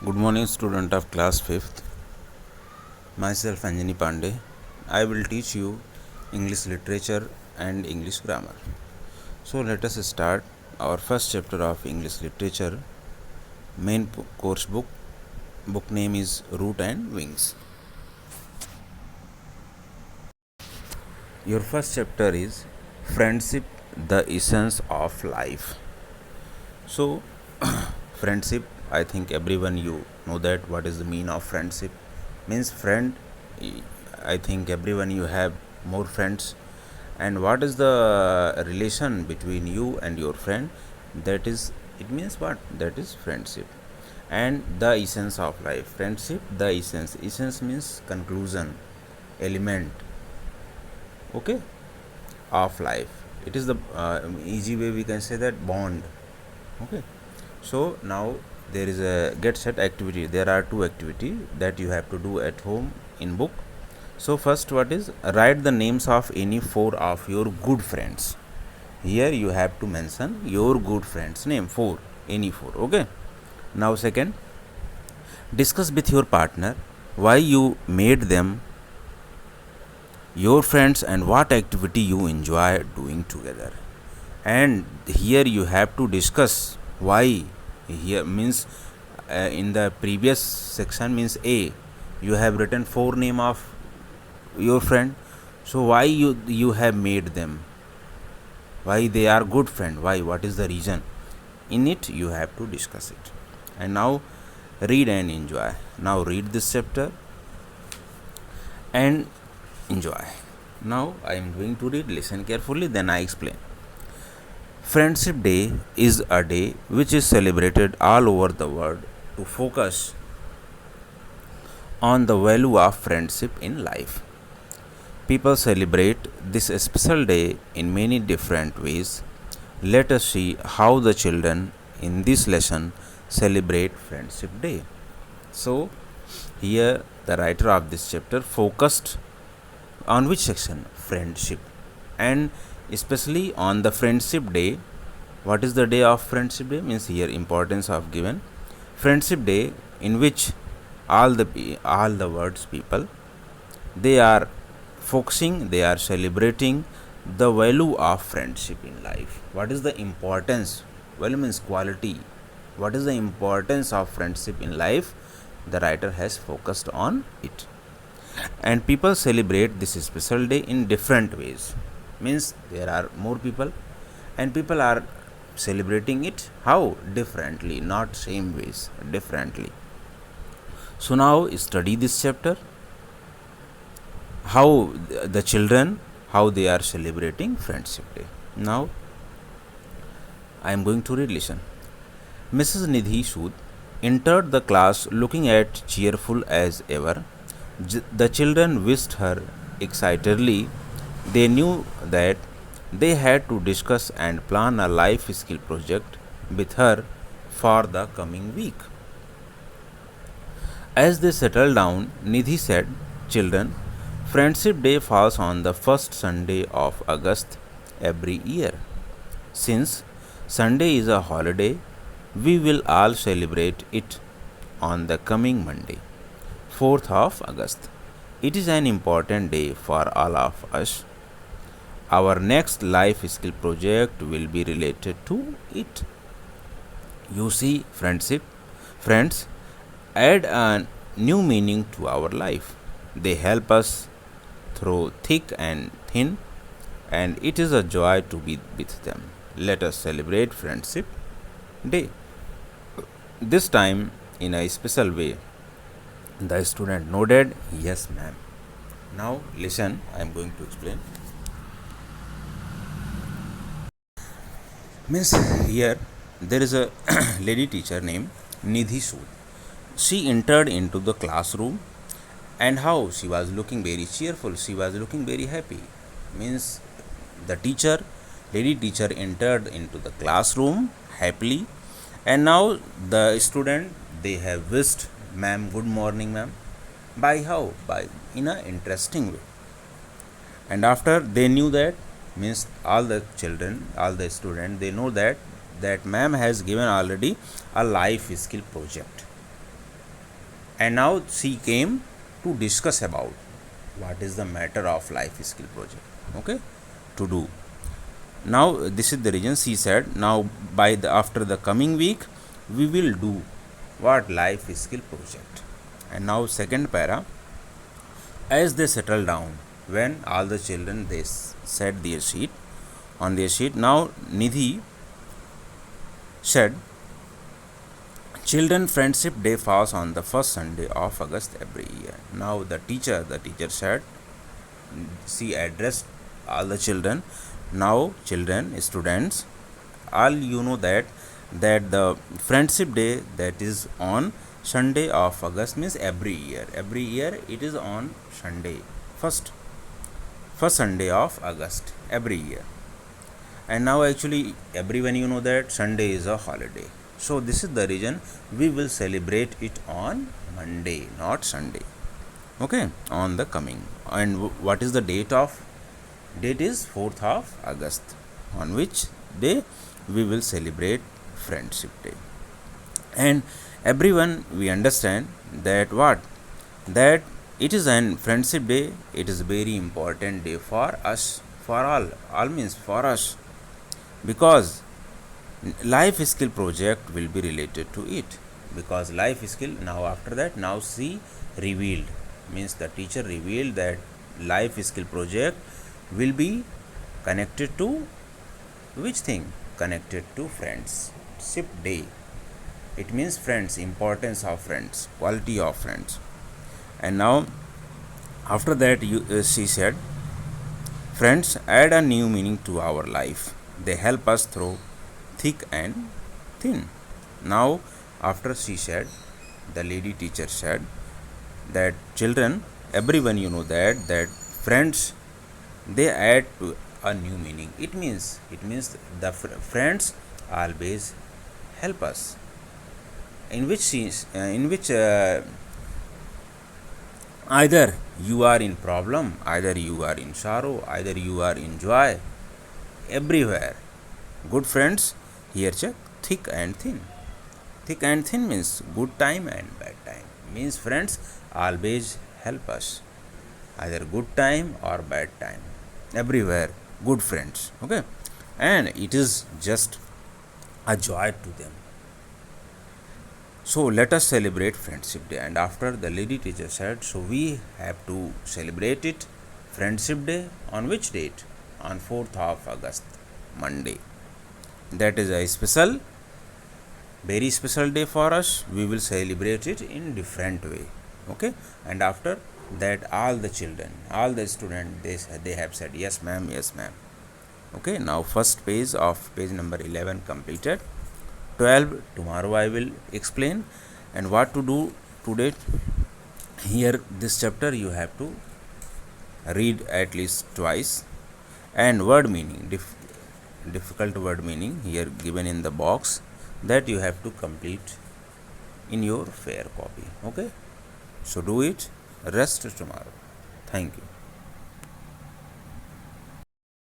Good morning, student of class 5th. Myself Anjani Pandey. I will teach you English literature and English grammar. So let us start our first chapter of English literature. Main course book. Book name is Root and Wings. Your first chapter is Friendship, the Essence of Life. So friendship, I think everyone you know that what is the meaning of friendship. Means friend, I think everyone you have more friends. And what is the relation between you and your friend? That is, it means what? That is friendship. And the essence of life. Friendship, the essence. Essence means conclusion, element, okay, of life. It is the easy way we can say that bond, okay. So now there is a get set activity. There are two activity that you have to do at home in book. So first, what is, write the names of any four of your good friends. Here you have to mention your good friends name, four, any four, okay. Now second, discuss with your partner why you made them your friends and what activity you enjoy doing together. And here you have to discuss why. Here means in the previous section means A, you have written four name of your friend. So why you have made them, why they are good friend, why, what is the reason, in it you have to discuss it. And now read and enjoy. Now read this chapter and enjoy. Now I am going to read, listen carefully, then I explain. Friendship Day is a day which is celebrated all over the world to focus on the value of friendship in life. People celebrate this special day in many different ways. Let us see how the children in this lesson celebrate Friendship Day. So, here the writer of this chapter focused on which section? Friendship. And especially on the Friendship Day. What is the day of Friendship Day? Means here importance of given. Friendship Day, in which all the world's people, they are focusing, they are celebrating the value of friendship in life. What is the importance? Value means quality. What is the importance of friendship in life? The writer has focused on it. And people celebrate this special day in different ways. Means there are more people and people are celebrating it how? Differently, not same ways, differently. So now study this chapter, how the children, how they are celebrating Friendship Day. Now I am going to read, listen. Mrs. Nidhi Sood entered the class looking as cheerful as ever. The children wished her excitedly. They knew that they had to discuss and plan a life skill project with her for the coming week. As they settled down, Nidhi said, children, Friendship Day falls on the first Sunday of August every year. Since Sunday is a holiday, we will all celebrate it on the coming Monday, 4th of August. It is an important day for all of us. Our next life skill project will be related to it. You see, friends add a new meaning to our life. They help us through thick and thin, and it is a joy to be with them. Let us celebrate Friendship Day. This time in a special way. The student nodded, yes, ma'am. Now listen, I am going to explain. Means here there is a lady teacher named Nidhi Sood. She entered into the classroom and how she was looking very cheerful, she was looking very happy. Means the teacher, lady teacher entered into the classroom happily, and now the student, they have wished ma'am good morning ma'am. By how? By in a interesting way. And after they knew that, means all the children, all the students, they know that ma'am has given already a life skill project. And now she came to discuss about what is the matter of life skill project, okay, to do. Now this is the reason she said, now by the after the coming week we will do what life skill project. And now second para, as they settle down, when all the children they set their sheet on their sheet, now Nidhi said, children friendship day falls on the first Sunday of August every year. Now the teacher said, she addressed all the children. Now children, students, all you know that the friendship day that is on Sunday of August, means every year it is on Sunday, first Sunday of August every year. And now actually everyone you know that Sunday is a holiday, so this is the reason we will celebrate it on Monday, not Sunday, okay, on the coming. And what is the date is 4th of August, on which day we will celebrate friendship day. And everyone we understand that that it is an friendship day, it is a very important day for us, for all means for us, because life skill project will be related to it. Because life skill, now after that, now she revealed, means the teacher revealed that life skill project will be connected to which thing, connected to friendship day. It means friends, importance of friends, quality of friends. And now after that she said, friends add a new meaning to our life, they help us through thick and thin. Now after she said, the lady teacher said that children, everyone you know that friends they add to a new meaning. It means the friends always help us, in which either you are in problem, either you are in sorrow, either you are in joy, everywhere good friends. Here check, thick and thin. Thick and thin means good time and bad time, means friends always help us, either good time or bad time, everywhere good friends, okay. And it is just a joy to them. So let us celebrate friendship day. And after the lady teacher said, so we have to celebrate it, friendship day, on which date, on 4th of August, Monday. That is a special, very special day for us. We will celebrate it in different way, okay. And after that all the children, all the students, they have said yes ma'am, yes ma'am, okay. Now first page of page number 11 completed. 12 tomorrow I will explain. And what to do today, here this chapter you have to read at least twice. And word meaning, difficult word meaning here given in the box, that you have to complete in your fair copy, okay. So do it, rest tomorrow. Thank you.